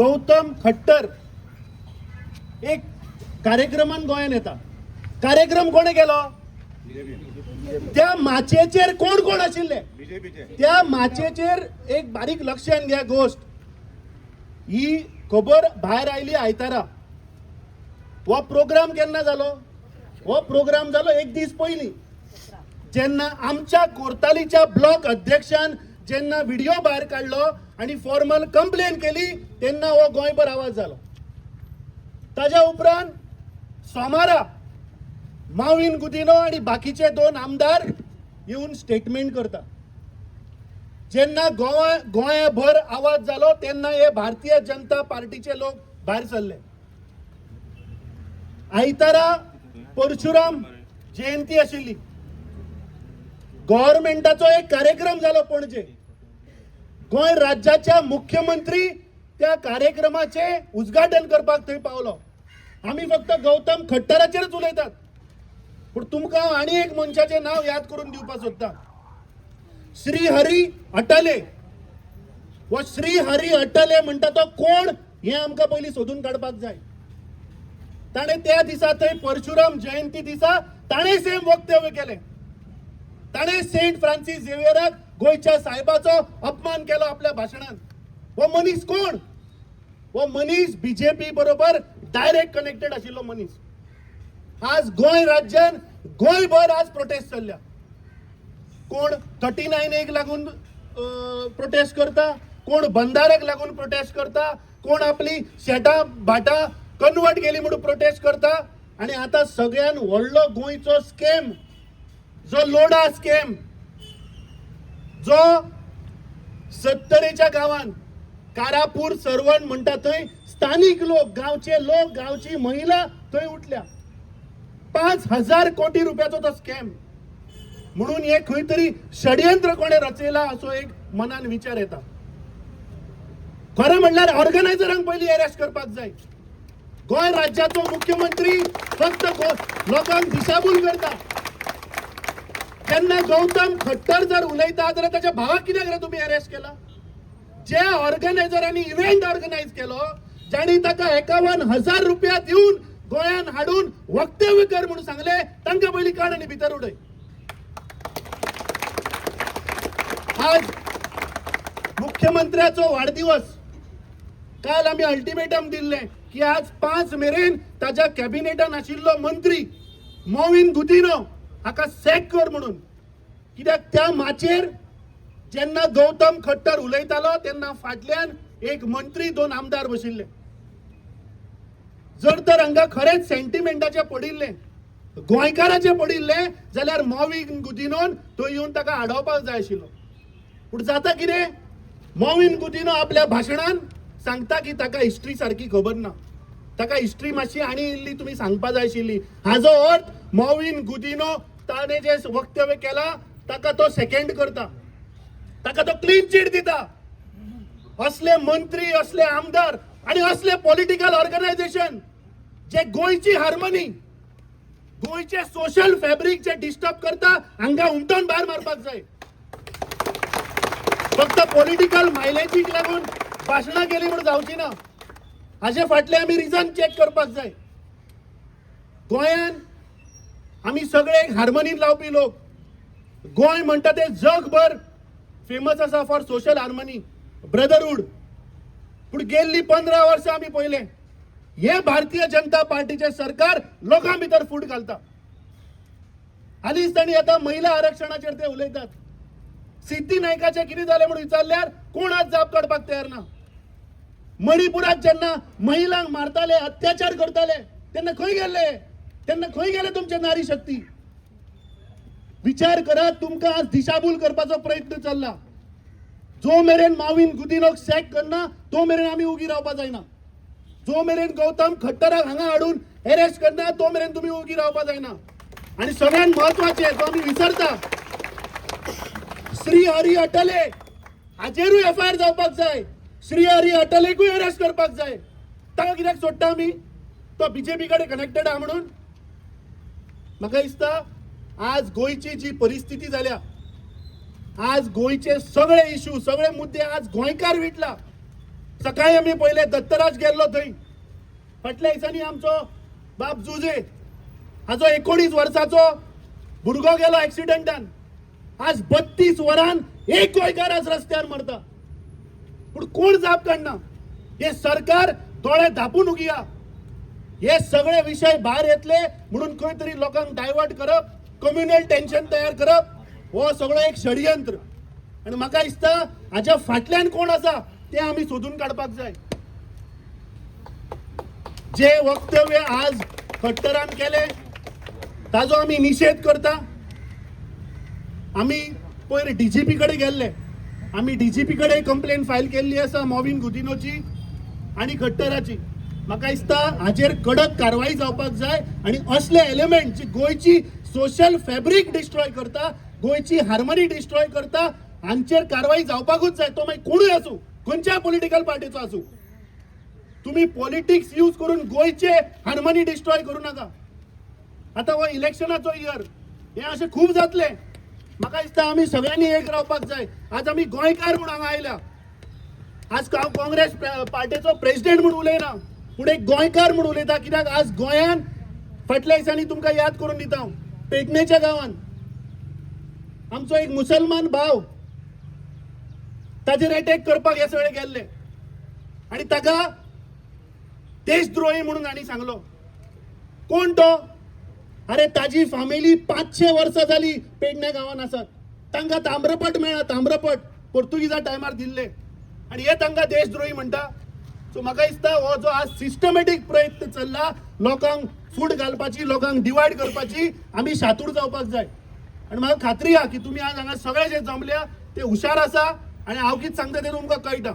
गौतम खट्टर एक कार्यक्रमान गोंयान येता. कार्यक्रम कोणे केलो? त्या माचयेचेर कोण कोण आशिल्ले? त्या माचयेचेर एक बारीक लक्षान घ्या गोष्ट. ही खबर भायर आयली आयतारा. हो प्रोग्राम केन्ना जालो? हो प्रोग्राम जालो एक दीस पयलीं, जेन्ना आमच्या कोर्तालीच्या ब्लॉक अध्यक्षान जेन्ना व्हिडिओ भायर काढलो आणि फॉर्मल कंप्लेन केली तेन्ना हो गोंयभर आवाज जालो. ताज्या उपरांत सोमारा माविन गुदिनो आणि बाकीचे 2 आमदार येऊन स्टेटमेंट करता. जेन्ना गोंयभर आवाज जालो तेन्ना हे भारतीय जनता पार्टीचे लोक भायर सरले. आयतारा परशुराम जयंती आशिल्ली. गव्हर्नमेंटाचो एक कार्यक्रम जालो पणजे. गोंय राज्याच्या मुख्यमंत्री त्या कार्यक्रमाचे उद्घाटन करपाक थंय पावलो. आमी फक्त गौतम खट्टराचेरच उलयतात, पण तुमकां आनी एक मनशाचे नाव याद करून दिवपाक सोदता. श्री हरी अटले. व श्री हरी अटले म्हणटा तो कोण हे आमकां पयलीं सोदून काडपाक जाय. ताणे त्या दिसा थंय परशुराम जयंती दिसा ताणे सेम वक्तव्य केले. ताणे सेंट फ्रांसीस झेवियराक गोंयच्या साहेबाचो अपमान केलो आपल्या भाशणान. हो मनीस कोण? हो मनीस बीजेपी बरोबर डायरेक्ट कनेक्टेड आशिल्लो मनीस. आज गोंय राज्यान गोंयभर आज प्रोटेस्ट चल्ल्या. कोण 39A लागून प्रोटेस्ट करता, कोण बंदाराक लागून प्रोटेस्ट करता, कोण आपली शेटां भाटां कन्वर्ट केली म्हणून प्रोटेस्ट करता. आणि आता सगळ्यान व्हडलो गोंयचो स्कॅम जो लोडा स्कॅम, जो 70च्या गावान कारापूर सरवण म्हणटा थंय स्थानिक लोक, गावचे लोक, गावची महिला थंय उठल्या. 5,000 कोटी रुपयाचो तो स्कॅम. म्हणून हे खंय तरी षडयंत्र कोणे रचयला असो एक मनान विचार येता. खरं म्हणल्यार ऑर्गनायझरांक पयलीं अरेस्ट करपाक जाय. गोंय राज्याचो मुख्यमंत्री फक्त लोकांक दिशाभूल करता. तेन्ना गौतम खट्टर जर उलयता जाल्यार ताच्या भावाक कित्याक रे तुम्ही अरेस्ट केला? जे ऑर्गनायझरांनी इव्हेंट ऑर्गनायज केलो, जाणी ताका 51,000 रुपया दिवन गोंयान हाडून वक्तव्य कर म्हणून सांगले, तांकां पयलीं काड आनी भितर उडय. आज मुख्यमंत्र्याचो वाडदिवस. काल आमी अल्टिमेटम दिल्ले की आज 5 मेरेन ताच्या कॅबिनेटान आशिल्लो मंत्री माविन गुदिनो हाका सॅक कर म्हणून. कित्याक त्या माचेर जेन्ना गौतम खट्टर उलयतालो तेन्ना फाटल्यान एक मंत्री 2 आमदार बशिल्ले. जर तर हांगा खरेंच सेंटिमेंटाचे पडिल्ले, गोंयकाराचे पडिल्ले जाल्यार माविन गुदिनोन थंय येवन ताका आडोवपाक जाय आशिल्लो. पूण जाता कितें? माविन गुदिनो आपल्या भाशणान सांगता की ताका हिस्ट्री सारकी खबर ना. ताका हिस्ट्री मातशी आनी इल्ली तुमी सांगपाक जाय आशिल्ली. हाजो अर्थ माविन गुदिनो ताणे जे वक्तव्य केला ताका तो सेकंड करता, ताका तो क्लीन चिट दिता. असले मंत्री, असले आमदार आणि असले पॉलिटिकल ऑर्गनायझेशन जे गोंयची हार्मनी, गोंयचे सोशल फॅब्रिक जे डिस्टर्ब करता, हांगा उमटोन भायर मारपाक जाय. फक्त पॉलिटिकल मायलेजीक लागून भाशणां केली म्हणून जावची ना. हाचे फाटले आमी रिजन चेक करपाक जाय. गोंयान आमी सगळे एक हार्मनीन लावपी लोक. गोंय म्हणटा ते जगभर फेमस आसा फॉर सोशल हार्मनी, ब्रदरहूड. पूण गेल्ली 15 वर्सां आमी पळयले हे भारतीय जनता पार्टीचे सरकार लोकां भितर फूट घालता. हालींच तांणी आतां महिला आरक्षणाचेर ते उलयतात. सिद्धी नायकाचे कितें जालें म्हणून विचारल्यार कोण आज जाप काडपाक तयार ना. मणिपुरात जेन्ना महिलांक मारताले, अत्याचार करताले तेन्ना खंय गेले? तेन्ना खंय गेले तुमचे नारी शक्ती? विचार करात. तुमकां आज दिशाभूल करपाचो प्रयत्न चल्ला. जो मेरेन माविन गुदिनोक सॅक करना तो मेरेन आमी उगी रावपाक जायना. जो मेरेन गौतम खट्टराक हांगा हाडून अरेस्ट करना तो मेरेन तुमी उगी रावपाक जायना. आणि सगळ्यात महत्वाचे जो आमी विसरता, श्री हरी अटले हाचेरूय एफआयआर जावपाक जाय. श्री हरी अटलेकूय अरेस्ट करपाक जाय. ताका कित्याक सोडटा आमी? तो बीजेपी कडेन कनेक्टेड आहा म्हणून? म्हाका दिसता आज गोंयची जी परिस्थिती जाल्या, आज गोंयचे सगळे इश्यू, सगळे मुद्दे आज गोंयकार विटला. सकाळी आम्ही पहिले दत्तराज गेल्लो थंय फाटल्या दिसांनी आमचो बाप जुजे हाजो 19 वर्साचो भुरगो गेलो ऍक्सिडेंटान. आज 32 वरान एक गोंयकार आज रस्त्यार मरता. पूण कोण जाप काडना. हे सरकार दोळे धापून उगिया. हे सगळे विषय भायर येतले म्हणून खंय तरी लोकांक डायवर्ट करप, कम्युनल टेन्शन तयार करप, हो सगळो एक षडयंत्र. आणि म्हाका दिसता हाच्या फाटल्यान कोण आसा ते आमी सोदून काडपाक जाय. जे वक्तव्य आज खट्टरान केले ताजो आमी निषेध करता. आमी पयर डीजीपी कडे गेल्ले. आमी डीजीपी कडे कंप्लेन फायल केल्ली आसा मॉविन गुदिनोची आणि खट्टराची. म्हाका दिसता हाचेर कडक कारवाई जावपाक जाय आणि असले एलिमेंट जी गोंयची सोशल फॅब्रिक डिस्ट्रॉय करता, गोंयची हार्मनी डिस्ट्रॉय करता, हांचेर कारवाई जावपाकूच जाय. तो मागीर कोणूय आसूं, खंयच्या पॉलिटिकल पार्टीचो आसूं. तुम्ही पॉलिटिक्स यूज करून गोंयचे हार्मनी डिस्ट्रॉय करू नका. आता हो इलेक्शनाचो इयर, हे असे खूप जातले. म्हाका दिसता आमी सगळ्यांनी एक रावपाक जाय. आज आमी गोंयकार म्हणून हांगा आयल्या. आज हांव काँग्रेस पार्टीचो प्रेसिडेंट म्हणून उलयना, पूण एक गोंयकार म्हणून उलयता. कित्याक आज गोंयान फाटल्या दिसांनी तुमकां याद करून दिता हांव, पेडणेच्या गांवान आमचो एक मुसलमान भाव ताचेर अटॅक करपाक हे सगळे गेल्ले आणि ताका देशद्रोही म्हणून हांणी सांगलो. कोण तो? अरे ताजी फॅमिली 500 वर्सां जाली पेडणे गांवान आसात. तांकां ताम्रपट मेळ्ळा, ताम्रपट पोर्तुगीजा टायमार दिल्ले आणि हे तांकां देशद्रोही म्हणटा. सो म्हाका दिसता हो जो आज सिस्टमॅटीक प्रयत्न चल्ला लोकांक फूट घालपाची, लोकांक डिवायड करपाची, आमी शातूर जावपाक जाय. आणि म्हाका खात्री आहा की तुमी आज हांगा सगळे जे जमल्या ते हुशार आसा आणि हांव कितें सांगता तें तुमकां कळटा.